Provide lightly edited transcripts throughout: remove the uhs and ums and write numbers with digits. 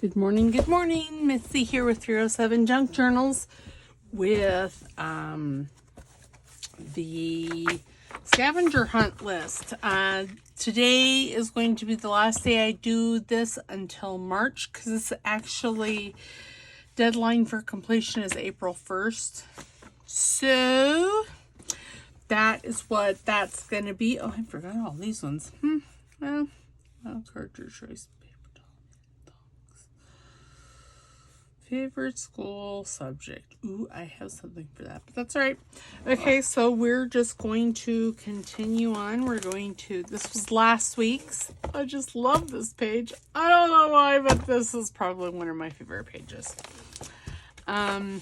Good morning. Missy here with 307 Junk Journals with the scavenger hunt list. Today is going to be the last day I do this until March, because it's actually deadline for completion is April 1st. So that is what that's going to be. Oh, I forgot all these ones. Well, cartridge choice. Favorite school subject. Ooh, I have something for that, but that's all right. Okay, so we're just going to continue on. This was last week's. I just love this page. I don't know why, but this is probably one of my favorite pages. And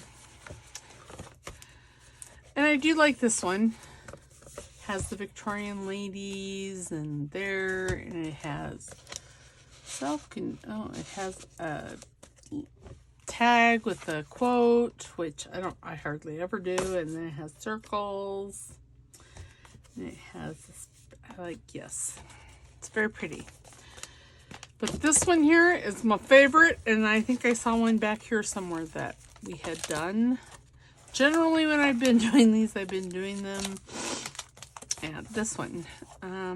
I do like this one. Has the Victorian ladies and and it has it has a tag with a quote, which I hardly ever do, and then it has circles, and it has this, yes, it's very pretty. But this one here is my favorite, and I think I saw one back here somewhere that we had done. Generally when I've been doing these, I've been doing them, and this one, I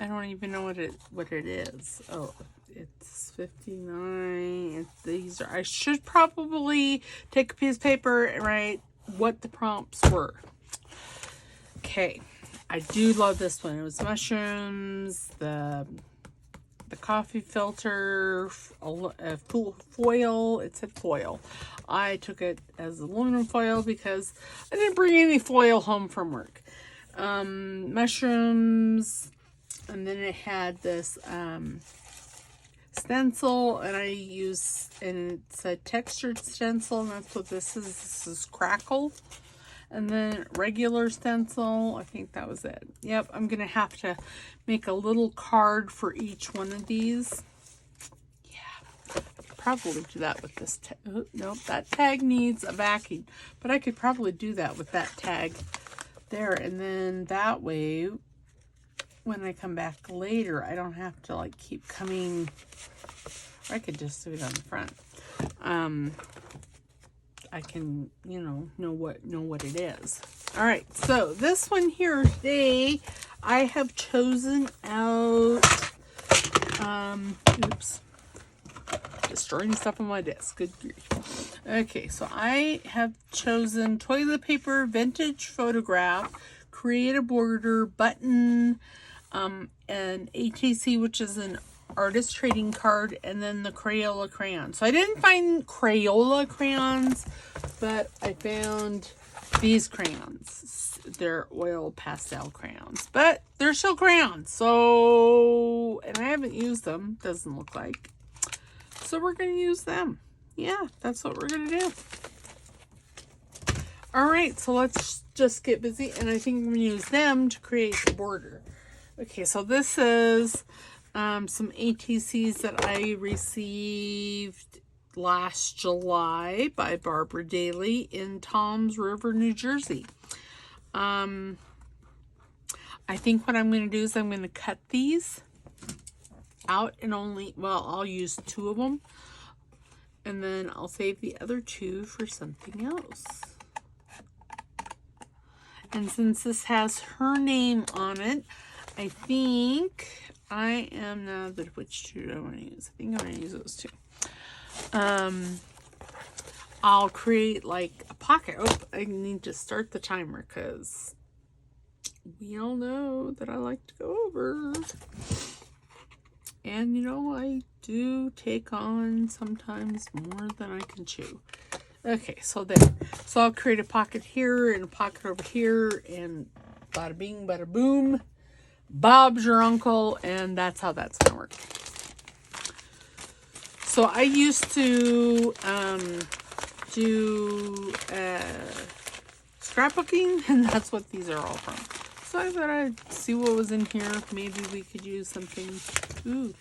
don't even know what it is. Oh, it's 59. I should probably take a piece of paper and write what the prompts were. Okay, I do love this one. It was mushrooms, the coffee filter, a foil. It said foil. I took it as aluminum foil because I didn't bring any foil home from work. Mushrooms, and then it had this stencil, and it's a textured stencil, and that's what this is. This is Crackle. And then regular stencil, I think that was it. Yep, I'm gonna have to make a little card for each one of these. Yeah, I could probably do that with this nope, that tag needs a backing, but I could probably do that with that tag there, and then that way when I come back later, I don't have to keep coming. Or I could just do it on the front. I can, know what it is. All right, so this one here today, I have chosen out. Oops, destroying stuff on my desk. Good grief. Okay, so I have chosen toilet paper, vintage photograph, create a border, button, and ATC, which is an artist trading card, and then the Crayola crayon. So I didn't find Crayola crayons, but I found these crayons. They're oil pastel crayons, but they're still crayons. So, and I haven't used them, doesn't look like. So we're going to use them. Yeah, that's what we're going to do. All right, so let's just get busy, and I think I'm going to use them to create the border. Okay, so this is some ATCs that I received last July by Barbara Daly in Toms River, New Jersey. I think what I'm going to do is I'm going to cut these out and I'll use 2 of them. And then I'll save the other 2 for something else. And since this has her name on it, I think which 2 do I want to use? I think I'm going to use those 2. I'll create a pocket. Oh, I need to start the timer because we all know that I like to go over. And I do take on sometimes more than I can chew. Okay, so there. So I'll create a pocket here and a pocket over here, and bada bing, bada boom. Bob's your uncle, and that's how that's gonna work. So I used to do scrapbooking, and that's what these are all from. So I thought I'd see what was in here. Maybe we could use something. Ooh,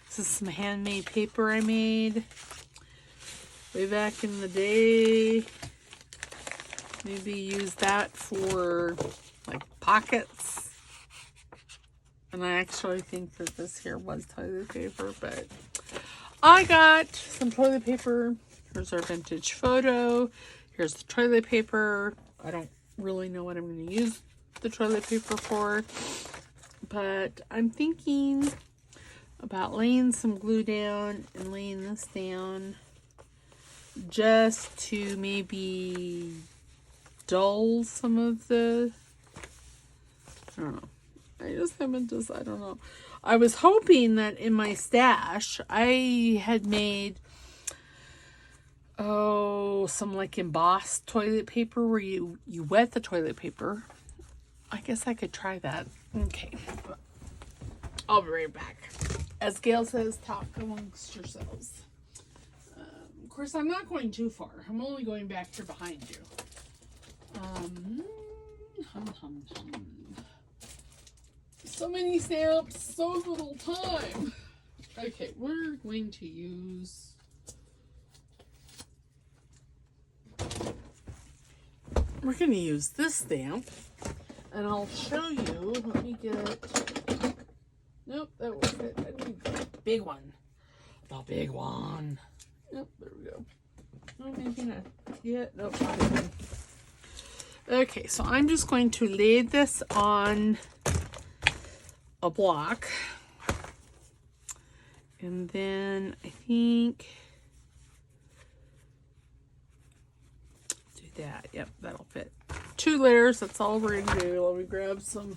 this is some handmade paper I made way back in the day. Maybe use that for pockets. And I actually think that this here was toilet paper, but I got some toilet paper. Here's our vintage photo. Here's the toilet paper. I don't really know what I'm going to use the toilet paper for, but I'm thinking about laying some glue down and laying this down just to maybe dull some of the, I don't know. I just haven't I don't know. I was hoping that in my stash I had made some like embossed toilet paper where you wet the toilet paper. I guess I could try that. Okay. I'll be right back. As Gail says, talk amongst yourselves. Of course, I'm not going too far. I'm only going back here behind you. So many stamps, so little time. Okay, we're going to use... We're going to use this stamp, and I'll show you. Let me get... Nope, that won't fit. I need the big one. The big one. Nope, there we go. Oh, maybe not yet. Nope, not even. Okay, so I'm just going to lay this on a block. And then I think... that. Yep, that'll fit. 2 layers, that's all we're going to do. Let me grab some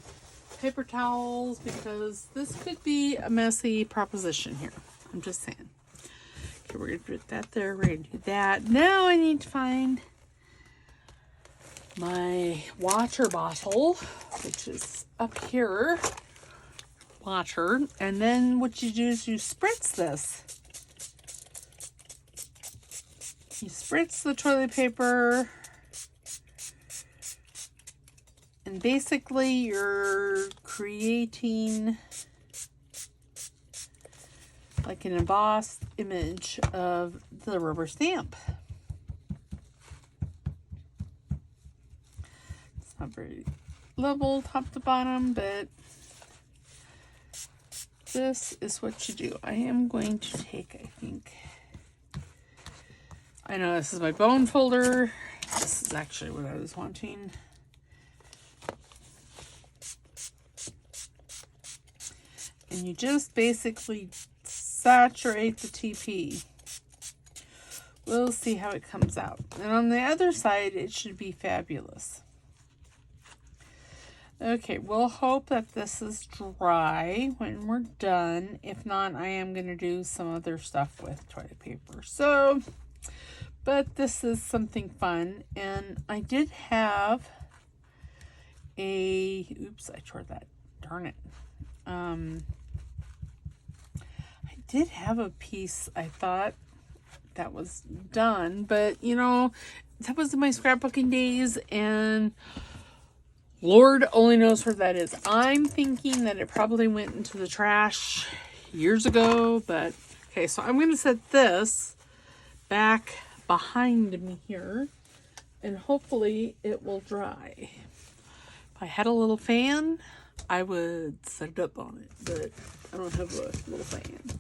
paper towels because this could be a messy proposition here. I'm just saying. Okay, we're going to put that there. We're going to do that. Now I need to find my water bottle, which is up here. Water. And then what you do is you spritz this. You spritz the toilet paper. And basically you're creating like an embossed image of the rubber stamp. It's not very level top to bottom, but this is what you do. I am going to take, I think, I know this is my bone folder. This is actually what I was wanting. And you just basically saturate the TP. We'll see how it comes out. And on the other side, it should be fabulous. Okay, we'll hope that this is dry when we're done. If not, I am going to do some other stuff with toilet paper. So, but this is something fun. And I did have a, oops, I tore that, darn it. I did have a piece I thought that was done, but you know, that was in my scrapbooking days, and Lord only knows where that is. I'm thinking that it probably went into the trash years ago, but okay, so I'm going to set this back behind me here, and hopefully it will dry. If I had a little fan, I would set it up on it, but I don't have a little fan.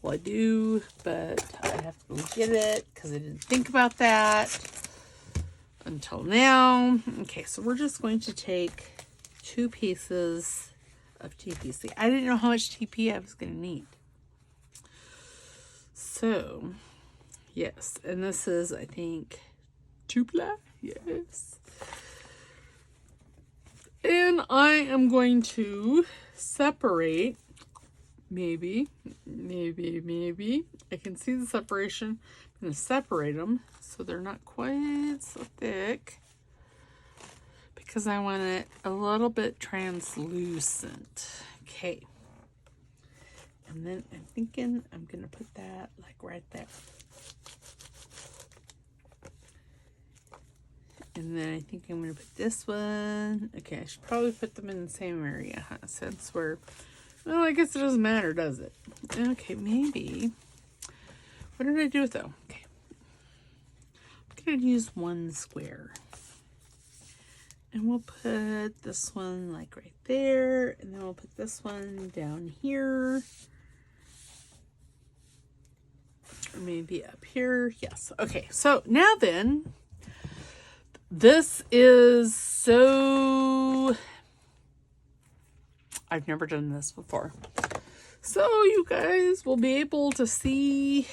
Well, I do, but I have to go get it because I didn't think about that until now. Okay, so we're just going to take 2 pieces of TP. See, I didn't know how much TP I was going to need. So, yes, and this is, I think, 2-ply. Yes. And I am going to separate, maybe, I can see the separation. I'm going to separate them so they're not quite so thick because I want it a little bit translucent. Okay. And then I'm thinking I'm going to put that like right there. And then I think I'm going to put this one. Okay, I should probably put them in the same area, huh? Since we're, well, I guess it doesn't matter, does it? Okay, maybe. What did I do with though? Okay. I'm going to use 1 square. And we'll put this one like right there. And then we'll put this one down here. Or maybe up here. Yes. Okay. So now then, this is so... I've never done this before. So you guys will be able to see...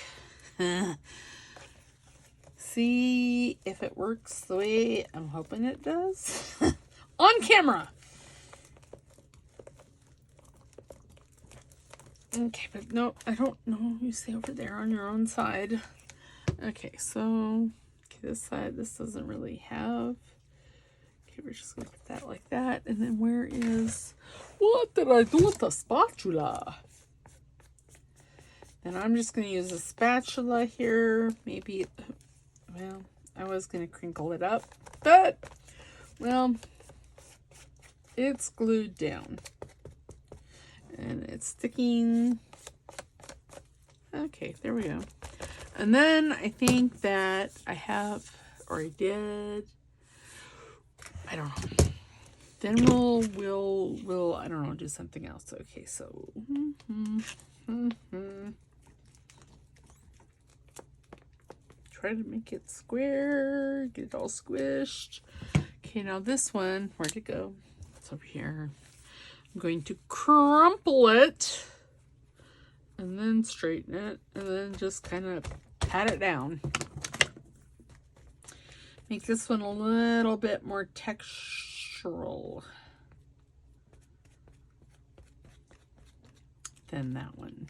see if it works the way I'm hoping it does. On camera. Okay, but no, I don't know. You see over there on your own side. Okay, so okay, this side, this doesn't really have. Okay, we're just gonna put that like that. And then where is, what did I do with the spatula? And I'm just gonna use a spatula here. Maybe, well, I was gonna crinkle it up, but, well, it's glued down. And it's sticking. Okay, there we go. And then I think that I have, or I did, I don't know. Then we'll I don't know, do something else. Okay, so try to make it square, get it all squished. Okay, now this one, where'd it go? It's over here. I'm going to crumple it and then straighten it and then just kind of pat it down. Make this one a little bit more textural than that one.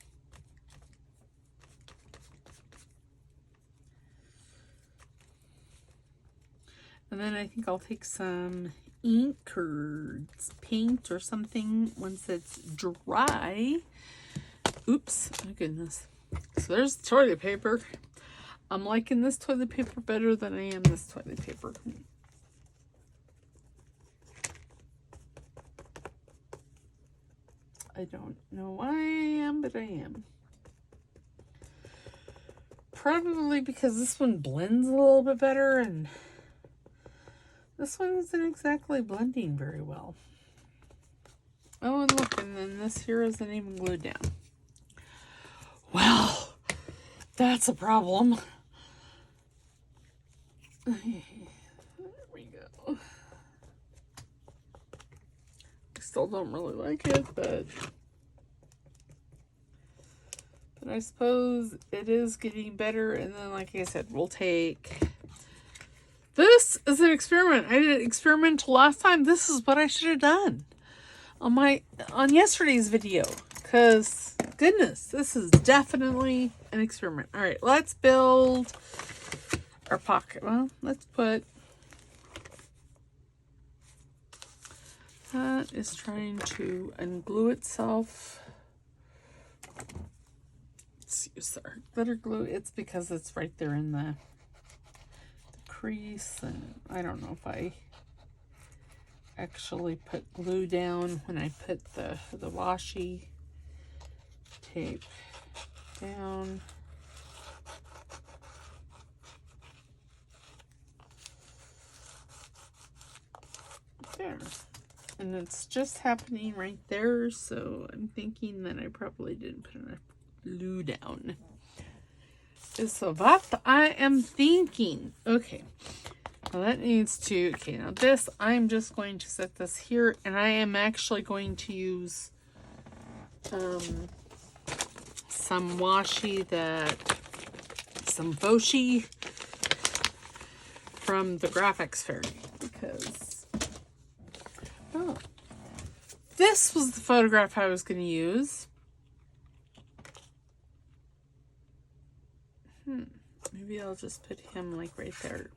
And then I think I'll take some ink or paint or something once it's dry. Oops, my goodness. So there's toilet paper. I'm liking this toilet paper better than I am this toilet paper. I don't know why I am, but I am. Probably because this one blends a little bit better and this one isn't exactly blending very well. Oh, and look, and then this here isn't even glued down. Well, that's a problem. There we go. I still don't really like it, but I suppose it is getting better. And then, like I said, we'll take... This is an experiment. I did an experiment last time. This is what I should have done on yesterday's video. Because, goodness, this is definitely an experiment. All right, let's build our pocket. Well, let's put... That is trying to unglue itself. Let's use our glitter glue. It's because it's right there in the crease, and I don't know if I actually put glue down when I put the washi tape down. There. And it's just happening right there, so I'm thinking that I probably didn't put enough glue down. So what I am thinking. Okay. Now that needs to, okay, now this, I'm just going to set this here, and I am actually going to use some washi some Boshi from the Graphics Fairy, because, oh, this was the photograph I was going to use. Maybe I'll just put him like right there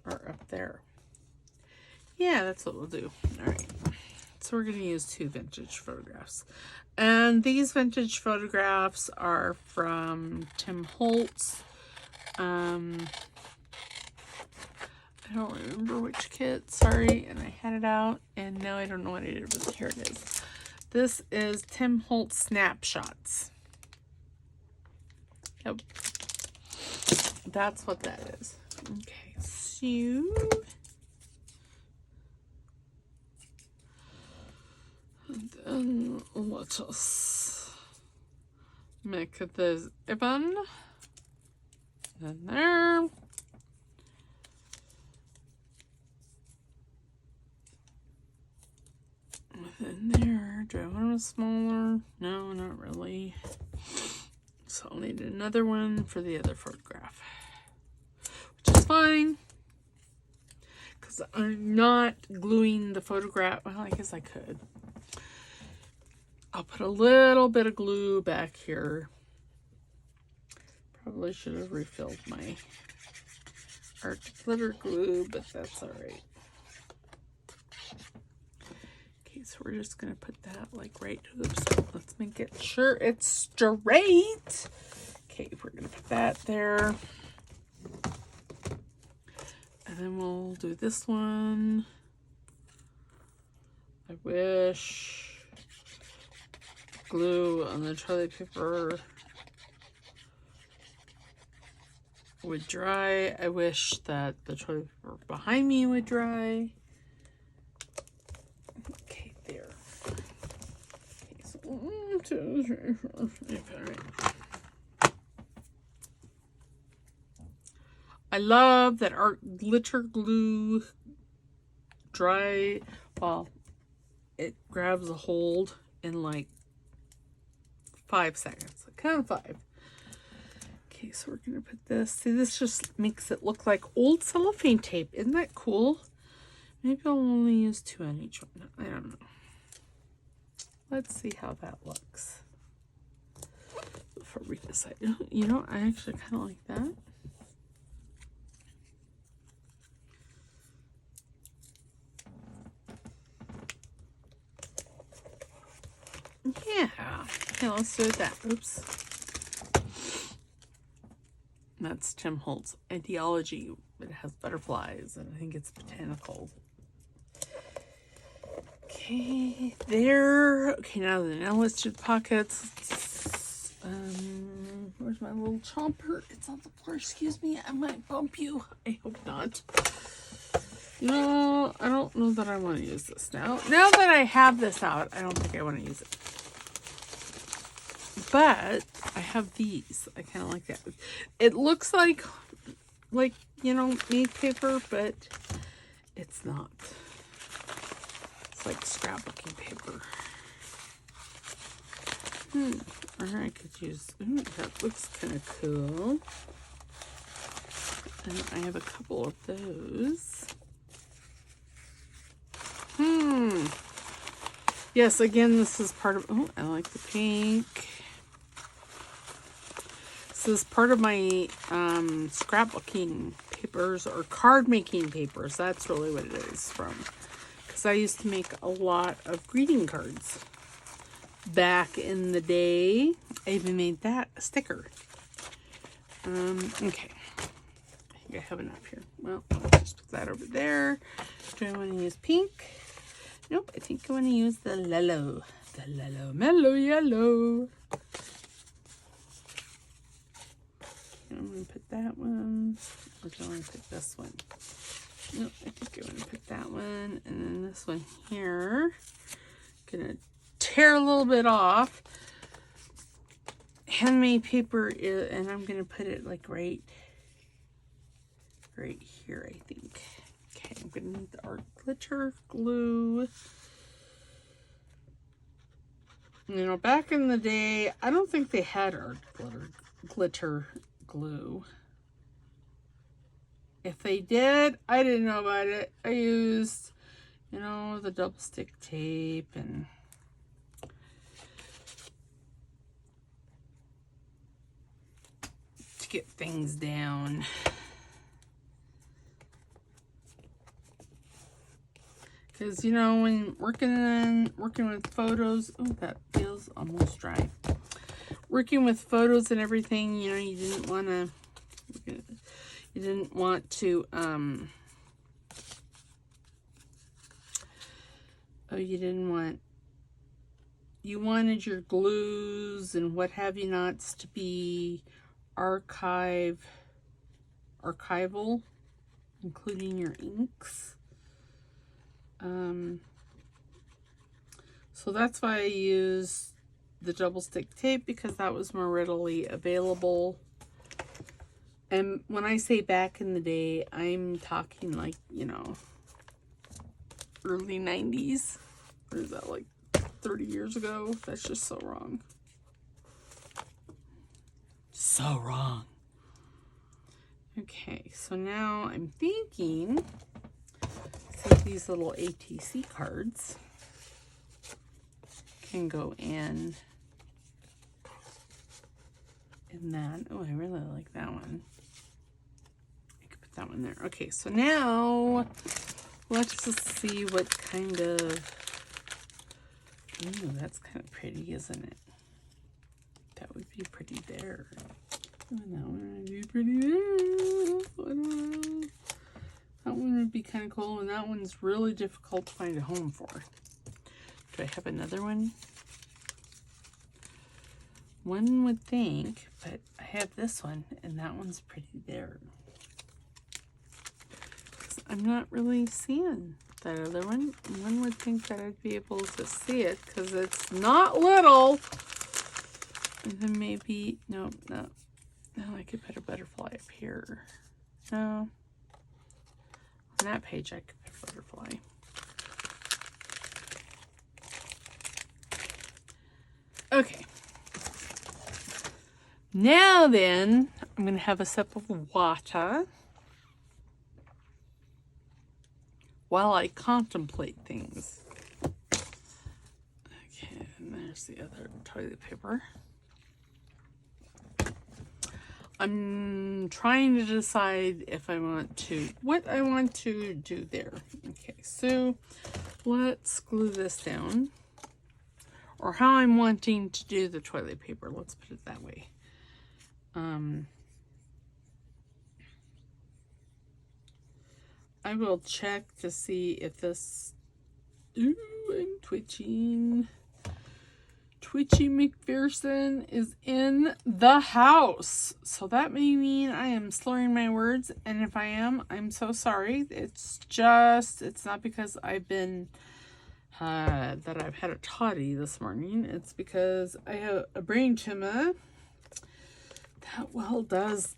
or up there. Yeah, that's what we'll do. All right. So we're going to use 2 vintage photographs. And these vintage photographs are from Tim Holtz. I don't remember which kit. Sorry. And I had it out and now I don't know what I did with it. Here it is. This is Tim Holtz Snapshots. Yep. That's what that is. Okay, so And then let us make this even. In there. In there. Do I want it smaller? No, not really. So I'll need another one for the other photograph, which is fine because I'm not gluing the photograph. Well, I guess I could. I'll put a little bit of glue back here. Probably should have refilled my art glitter glue, but that's all right. Okay, so we're just gonna put that like right. Oops, let's make it sure it's straight. Okay, we're gonna put that there. And then we'll do this one. I wish glue on the toilet paper would dry. I wish that the toilet paper behind me would dry. Okay, there. Okay, so 1, 2, 3, 4, 5. I love that art glitter glue dry. Well, it grabs a hold in like 5 seconds. Count 5. Okay, so we're gonna put this. See, this just makes it look like old cellophane tape. Isn't that cool? Maybe I'll only use 2 on each one. I don't know. Let's see how that looks before we decide. You know, I actually kind of like that. Yeah. Okay, let's do that. Oops. That's Tim Holt's ideology. It has butterflies, and I think it's botanical. Okay, there. Okay, now the nail listed pockets. Where's my little chomper? It's on the floor. Excuse me. I might bump you. I hope not. No, I don't know that I want to use this now. Now that I have this out, I don't think I want to use it. But I have these. I kind of like that. It looks like, you know, made paper, but it's not. It's like scrapbooking paper. Or I could use, that looks kind of cool. And I have a couple of those. Yes, again, this is part of, oh, I like the pink. This is part of my scrapbooking papers or card making papers. That's really what it is from. Because I used to make a lot of greeting cards back in the day. I even made that a sticker. Okay. I think I have enough here. Well, I'll just put that over there. Do I want to use pink? Nope, I think I want to use the Lello. The Lello Mellow Yellow. I'm going to put that one. Or do I want to put this one? Nope, I think I want to put that one. And then this one here. Gonna tear a little bit off. Handmade paper, and I'm going to put it like right here, I think. Okay, I'm going to need the art glitter glue. You know, back in the day, I don't think they had art glitter glue. If they did, I didn't know about it. I used, you know, the double stick tape and to get things down. Because, you know, when working with photos, oh, that feels almost dry. Working with photos and everything, you know, you didn't want to, you wanted your glues and what have you nots to be archival, including your inks. So that's why I use the double stick tape, because that was more readily available. And when I say back in the day, I'm talking like, you know, early 90s. Or is that like 30 years ago? That's just so wrong. So wrong. Okay, so now I'm thinking, see if these little ATC cards can go in that. Oh, I really like that one. I could put that one there. Okay, so now let's just see what kind of, ooh, that's kind of pretty, isn't it? That would be pretty there. And that one would be pretty there. I don't know. That one would be kind of cool, and that one's really difficult to find a home for. Do I have another one? One would think, but I have this one, and that one's pretty there. I'm not really seeing that other one. One would think that I'd be able to see it, because it's not little. And then maybe, no. No, I could put a butterfly up here. No. On that page, I could put a butterfly. Okay. Now then, I'm going to have a sip of water while I contemplate things. Okay, and there's the other toilet paper. I'm trying to decide if I want to, what I want to do there. Okay, so let's glue this down. Or how I'm wanting to do the toilet paper. Let's put it that way. I will check to see if this, ooh, I'm twitching. Twitchy McPherson is in the house. So that may mean I am slurring my words. And if I am, I'm so sorry. It's not because I've been, that I've had a toddy this morning. It's because I have a brain tumor that, well, does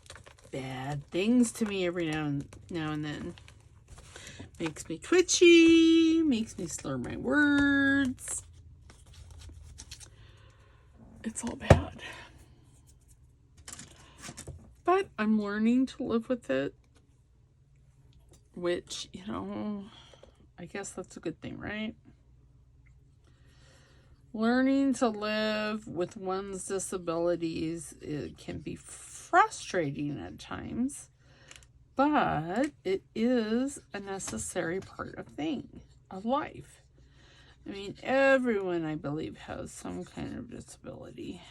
bad things to me every now and then. Makes me twitchy, makes me slur my words. It's all bad. But I'm learning to live with it, which, you know, I guess that's a good thing, right? Learning to live with one's disabilities, it can be frustrating at times, but it is a necessary part of life. I mean, everyone, I believe, has some kind of disability.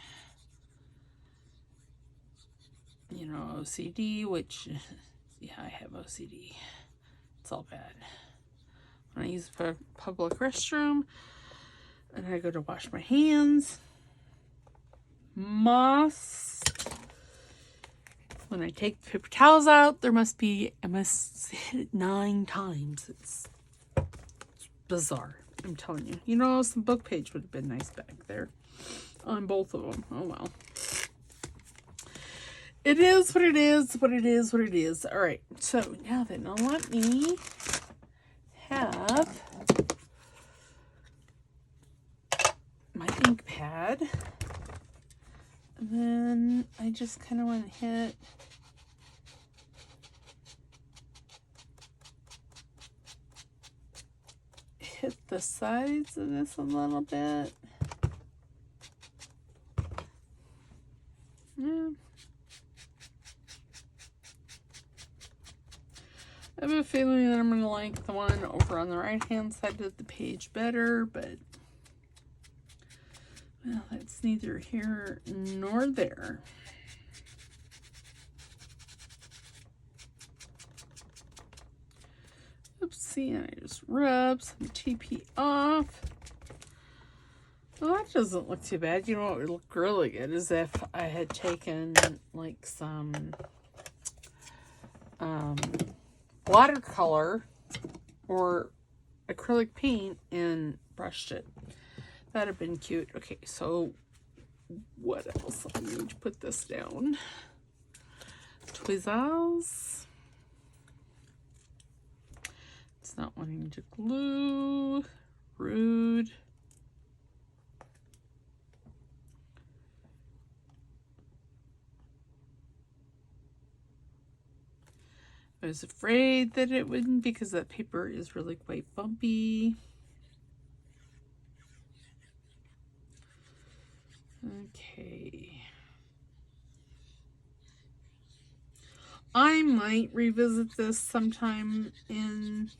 You know, OCD, which, yeah, I have OCD. It's all bad. When I use a public restroom and I go to wash my hands, when I take the paper towels out, I must hit it 9 times. It's bizarre. I'm telling you. You know, some book page would have been nice back there on both of them. Oh, well. It is what it is, what it is, what it is. All right. So now then, now let me have my ink pad. And then I just kind of want to hit the sides of this a little bit. Yeah. I have a feeling that I'm going to like the one over on the right hand side of the page better, but well, that's neither here nor there. Oopsie, and I just rub some TP off. Well, that doesn't look too bad. You know what would look really good is if I had taken like some watercolor or acrylic paint and brushed it. That'd have been cute. Okay, so what else? I need to put this down. Tweezers. It's not wanting to glue. Rude. I was afraid that it wouldn't because that paper is really quite bumpy. Okay. I might revisit this sometime in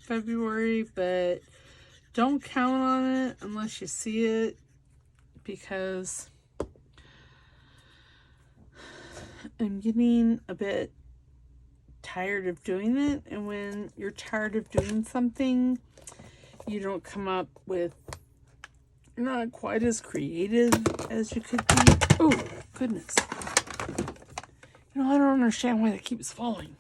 February, but don't count on it unless you see it, because I'm getting a bit tired of doing it. And when you're tired of doing something, you don't come up with, you're not quite as creative as you could be. Oh, goodness. You know, I don't understand why that keeps falling.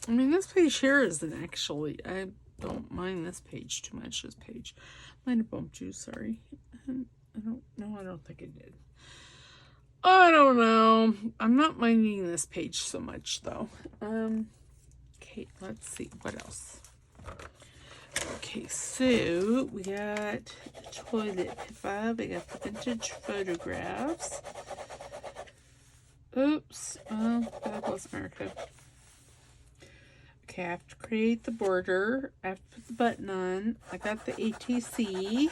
I mean, this page here isn't actually, I don't mind this page too much, this page. Might have bumped you, sorry. I don't think I did. I don't know. I'm not minding this page so much, though. Okay, let's see. What else? Okay, so we got toilet paper. We got the vintage photographs. Oops. Oh, God bless America. Okay, I have to create the border. I have to put the button on. I got the ATC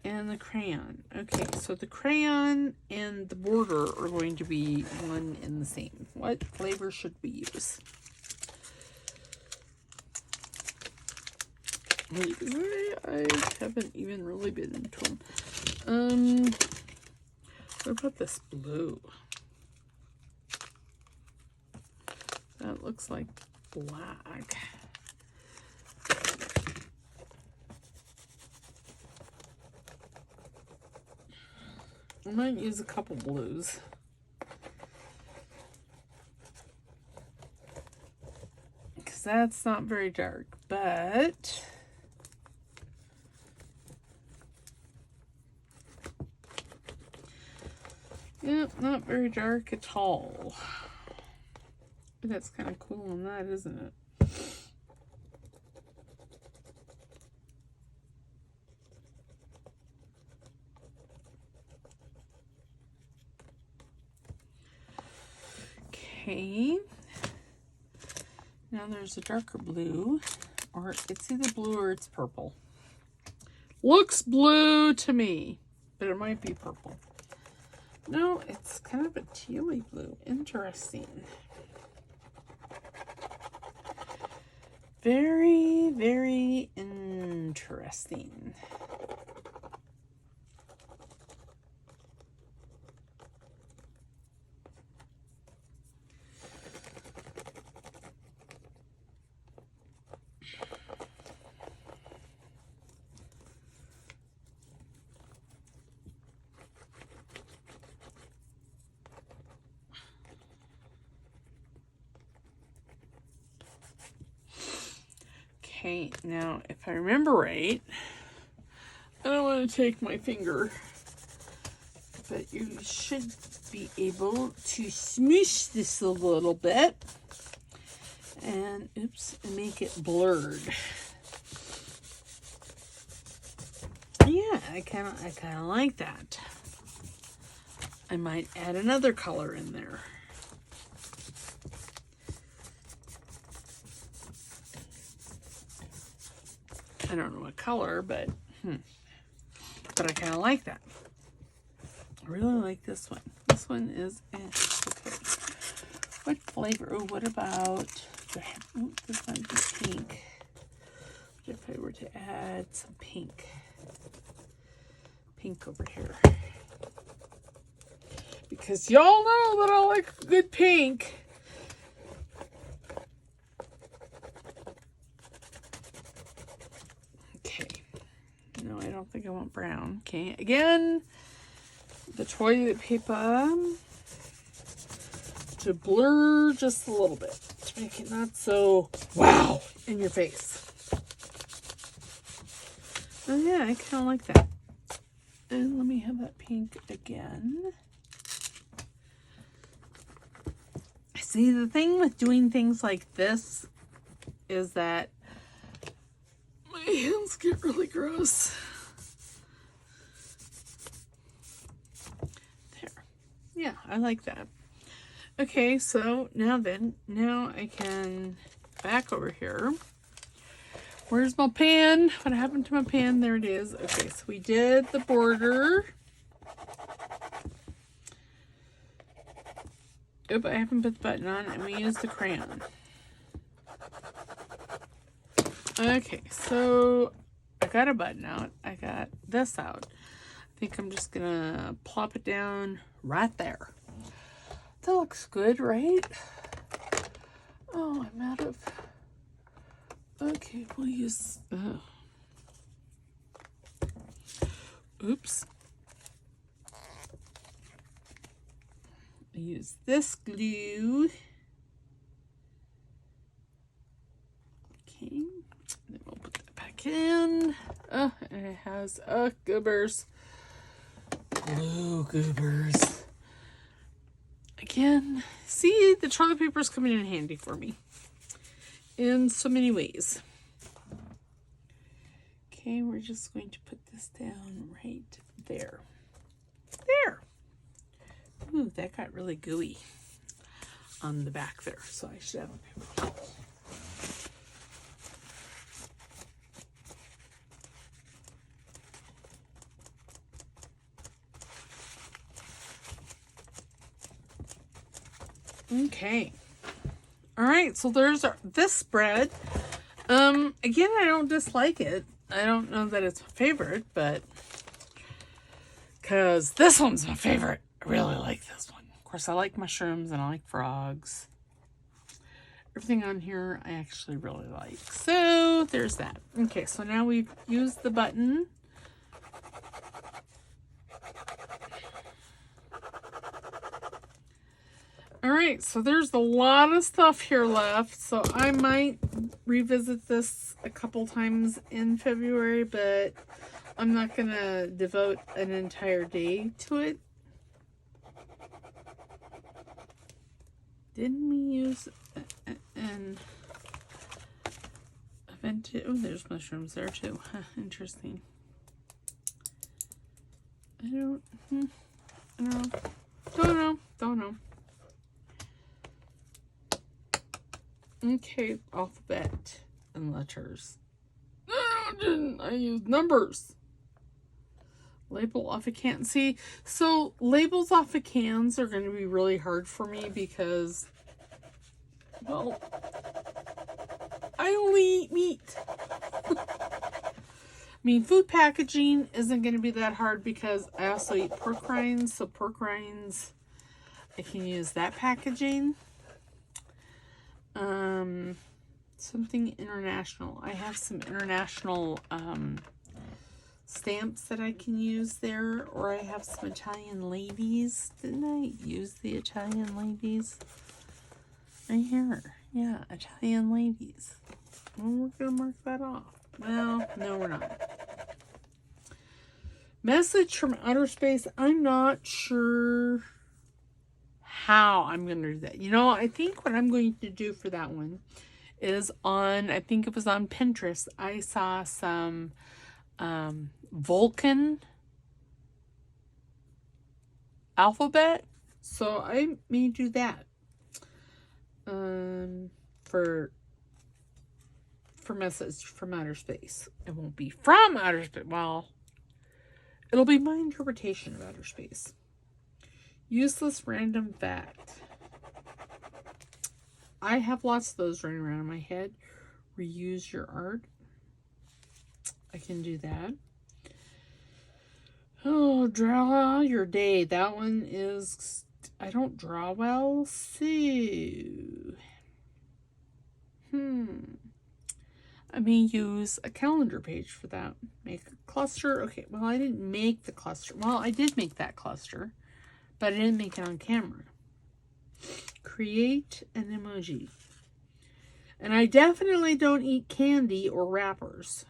and the crayon. Okay, so the crayon and the border are going to be one and the same. What flavor should we use? I haven't even really been into them. What about this blue? That looks like black. I might use a couple blues. Because that's not very dark, but yeah, not very dark at all. That's kind of cool on that, isn't it? Okay. Now there's a darker blue, or it's either blue or it's purple. Looks blue to me, but it might be purple. No, it's kind of a tealy blue. Interesting. Very, very interesting. Okay, now if I remember right, I don't want to take my finger, but you should be able to smoosh this a little bit and oops, and make it blurred. Yeah, I kind of like that. I might add another color in there. I don't know what color, but I kind of like that. I really like this one. This one is okay. What flavor? Oh, what about this might be pink. What if I were to add some pink? Pink over here. Because y'all know that I like good pink. No, I don't think I want brown. Okay, again, the toilet paper to blur just a little bit to make it not so wow in your face. Oh yeah, I kind of like that. And let me have that pink again. See, the thing with doing things like this is that my hands get really gross. There. Yeah, I like that. Okay, so now I can back over here. Where's my pen? What happened to my pen? There it is. Okay, so we did the border. Oop, I haven't put the button on, and we used the crayon. Okay, so I got a button out. I got this out. I think I'm just gonna plop it down right there. That looks good, right? Oh, I'm out of... Okay, we'll use... Oops. I use this glue. Okay, then we'll put that back in. Oh, and it has goobers. Glue goobers. Again, see, the toilet paper is coming in handy for me in so many ways. Okay, we're just going to put this down right there. There. Ooh, that got really gooey on the back there, so I should have a paper towel. Okay. All right, so there's this spread. Again, I don't dislike it. I don't know that it's my favorite, but because this one's my favorite. I really like this one. Of course, I like mushrooms and I like frogs. Everything on here I actually really like. So there's that. Okay, so now we've used the button. All right, so there's a lot of stuff here left. So I might revisit this a couple times in February, but I'm not going to devote an entire day to it. Didn't we use an vintage? Oh, there's mushrooms there too. Huh, interesting. I don't know. Okay, alphabet and letters. No, I didn't. I used numbers. Label off a can. See, so labels off of cans are going to be really hard for me because, well, I only eat meat. I mean, food packaging isn't going to be that hard because I also eat pork rinds. So pork rinds, I can use that packaging. Something international. I have some international stamps that I can use there, or I have some Italian ladies. Didn't I use the Italian ladies? Right here. Yeah, Italian ladies. Well, we're going to mark that off. Well, no, we're not. Message from outer space. I'm not sure how I'm going to do that. You know, I think what I'm going to do for that one is I think it was on Pinterest. I saw some Vulcan alphabet. So I may do that for message from outer space. It won't be from outer space. Well, it'll be my interpretation of outer space. Useless random fact. I have lots of those running around in my head. Reuse your art. I can do that. Oh, draw your day. That one is... I don't draw well. So... I may use a calendar page for that. Make a cluster. Okay, well, I didn't make the cluster. Well, I did make that cluster, but I didn't make it on camera. Create an emoji. And I definitely don't eat candy or wrappers.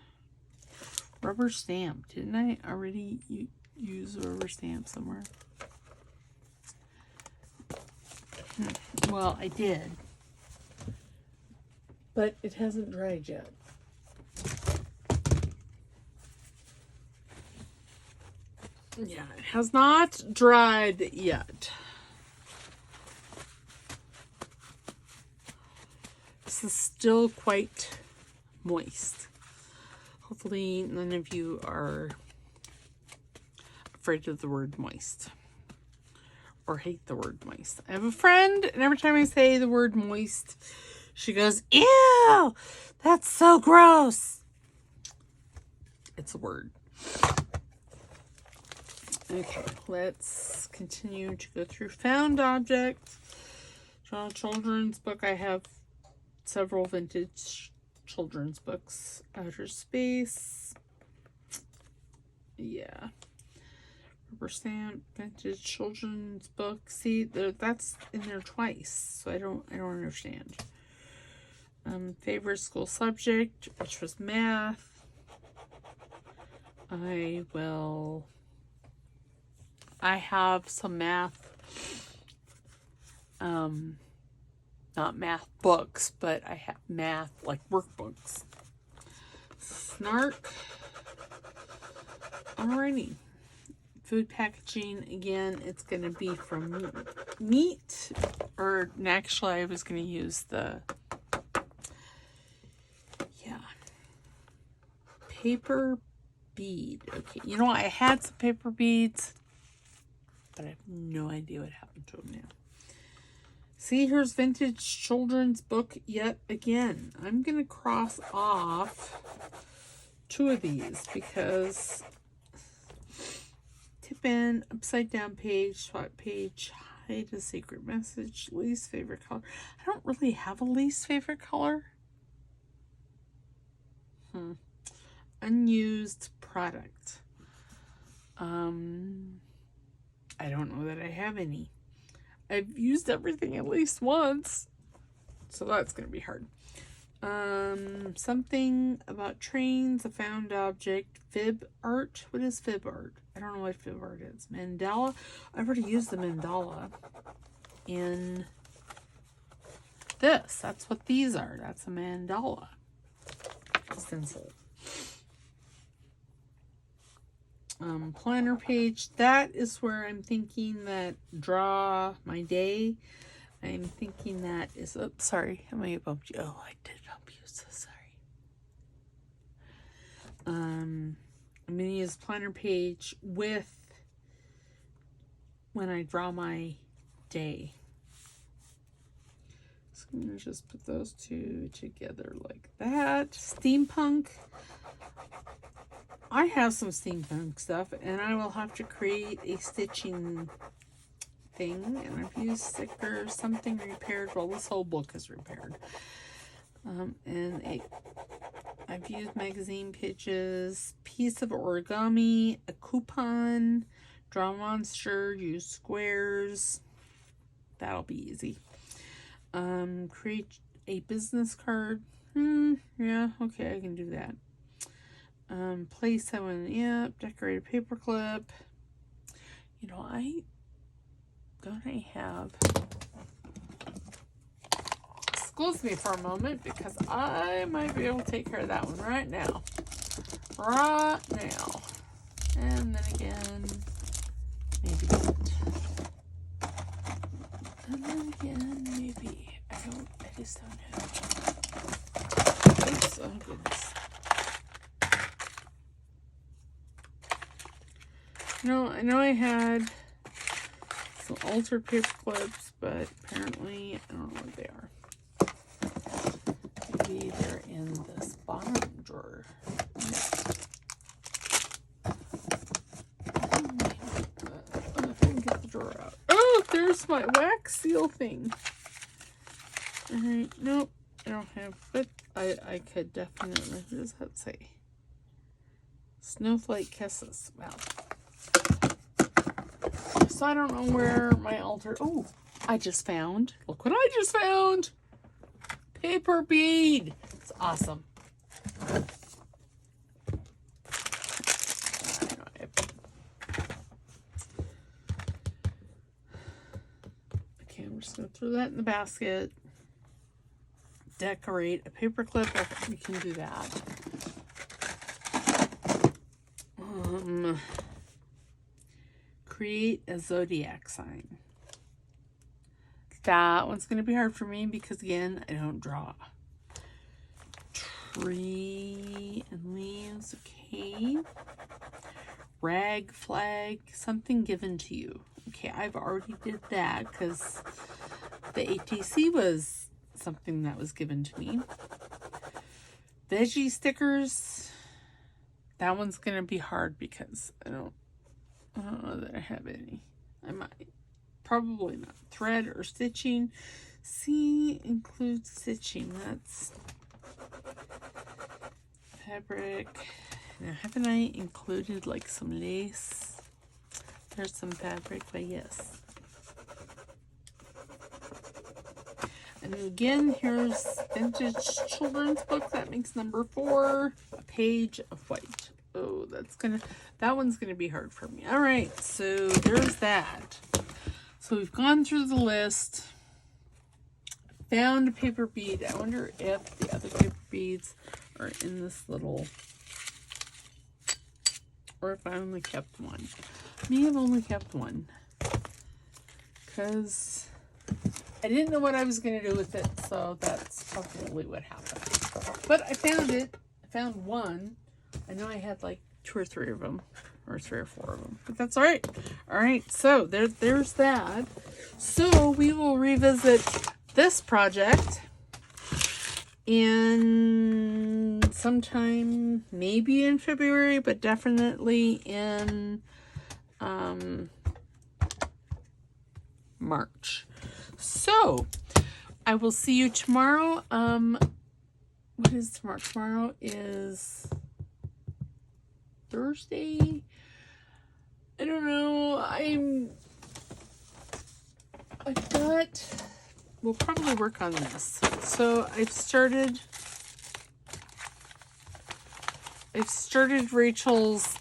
Rubber stamp. Didn't I already use a rubber stamp somewhere? Well, I did. But it hasn't dried yet. Yeah, it has not dried yet. This is still quite moist. Hopefully none of you are afraid of the word moist or hate the word moist. I have a friend, and every time I say the word moist, she goes, ew, that's so gross. It's a word. Okay, let's continue to go through found objects. Draw a children's book. I have several vintage children's books. Outer Space. Yeah. Rubber stamp, vintage children's book. See, that's in there twice, so I don't understand. Favorite school subject, which was math. I have some math, not math books, but I have math, like workbooks. Snark. Alrighty. Food packaging, again, it's going to be from meat, or actually I was going to use the, paper bead. Okay, you know, I had some paper beads, but I have no idea what happened to them now. See, here's vintage children's book yet again. I'm going to cross off 2 of these because tip in, upside down page, swap page, hide a secret message, least favorite color. I don't really have a least favorite color. Unused product. I don't know that I have any. I've used everything at least once, so that's going to be hard. Something about trains, a found object, fib art. What is fib art? I don't know what fib art is. Mandala. I've already used the mandala in this. That's what these are. That's a mandala stencil. Planner page, that is where I'm thinking that draw my day. I'm thinking that is, oops, sorry, I may have bumped you. Oh, I did bump you, so sorry. I'm going to use planner page with when I draw my day. So I'm going to just put those 2 together like that. Steampunk. I have some steampunk stuff, and I will have to create a stitching thing, and I've used stickers, something repaired. Well, this whole book is repaired. I've used magazine pages, piece of origami, a coupon, draw monster, use squares. That'll be easy. Create a business card. Yeah, okay, I can do that. Place someone, decorate a paper clip. You know, I have, excuse me for a moment, because I might be able to take care of that one right now. And then again, maybe not. And then again, maybe. I just don't know. Oops, oh goodness. No, I know I had some altered paper clips, but apparently I don't know what they are. Maybe they're in this bottom drawer. I can get the drawer out. Oh, there's my wax seal thing. Alright, nope. I don't have, but I could definitely, what does that say? Snowflake Kisses. Wow. So I don't know where my altar, oh, I just found, look what I just found. Paper bead. It's awesome. Okay, I'm just going to throw that in the basket. Decorate a paper clip. We can do that. Create a zodiac sign. That one's going to be hard for me because, again, I don't draw. Tree and leaves. Okay. Rag flag. Something given to you. Okay, I've already did that because the ATC was something that was given to me. Veggie stickers. That one's going to be hard because I don't know that I have any. I might. Probably not. Thread or stitching. See, include stitching. That's fabric. Now, haven't I included like some lace? There's some fabric, but yes. And again, here's vintage children's book. That makes number 4. A page of white. Oh, that one's gonna be hard for me. All right, so there's that. So we've gone through the list. Found a paper bead. I wonder if the other paper beads are in this little, or if I only kept one. May have only kept one because I didn't know what I was going to do with it, so that's probably what happened. But I found it. I found one. I know I had like 2 or 3 of them, or 3 or 4 of them, but that's all right. All right, so there's that. So we will revisit this project in sometime, maybe in February, but definitely in March. So I will see you tomorrow. What is tomorrow? Tomorrow is Thursday. I don't know. We'll probably work on this. So I've started Rachel's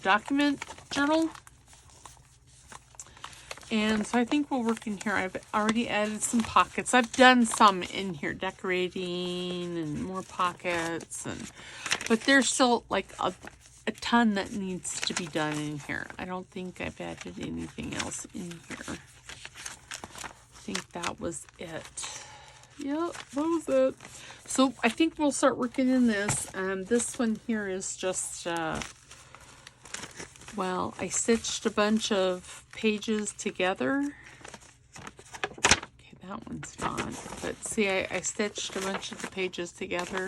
document journal. And so I think we'll work in here. I've already added some pockets. I've done some in here, decorating and more pockets, but there's still like a ton that needs to be done in here. I don't think I've added anything else in here. I think that was it. Yep, that was it. So I think we'll start working in this. This one here is just, well, I stitched a bunch of pages together. Okay, that one's not. But see, I stitched a bunch of the pages together.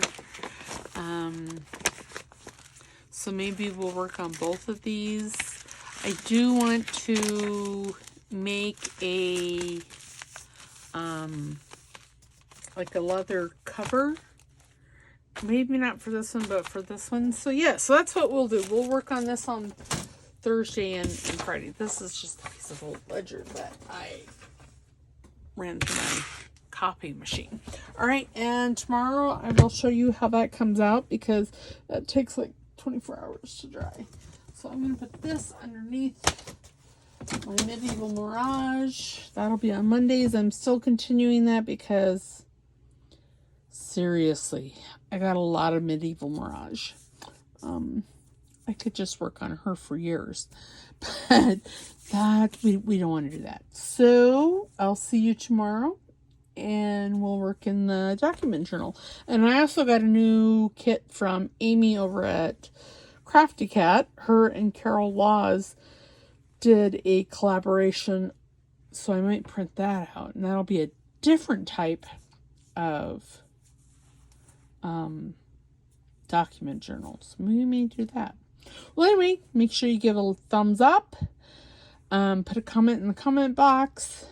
So maybe we'll work on both of these. I do want to make a like a leather cover. Maybe not for this one, but for this one. So yeah, so that's what we'll do. We'll work on this on Thursday and Friday. This is just a piece of old ledger that I ran through my copy machine. All right, and tomorrow I will show you how that comes out because that takes like 24 hours to dry. So I'm going to put this underneath my Medieval Mirage. That'll be on Mondays. I'm still continuing that because seriously, I got a lot of Medieval Mirage. I could just work on her for years, but that we don't want to do that. So I'll see you tomorrow and we'll work in the document journal. And I also got a new kit from Amy over at Crafty Cat. Her and Carol Laws did a collaboration, so I might print that out, and that'll be a different type of document journals. We may do that. Well, anyway, make sure you give a thumbs up, put a comment in the comment box,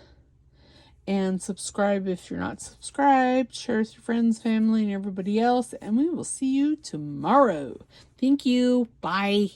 and subscribe if you're not subscribed. Share with your friends, family, and everybody else. And we will see you tomorrow. Thank you. Bye.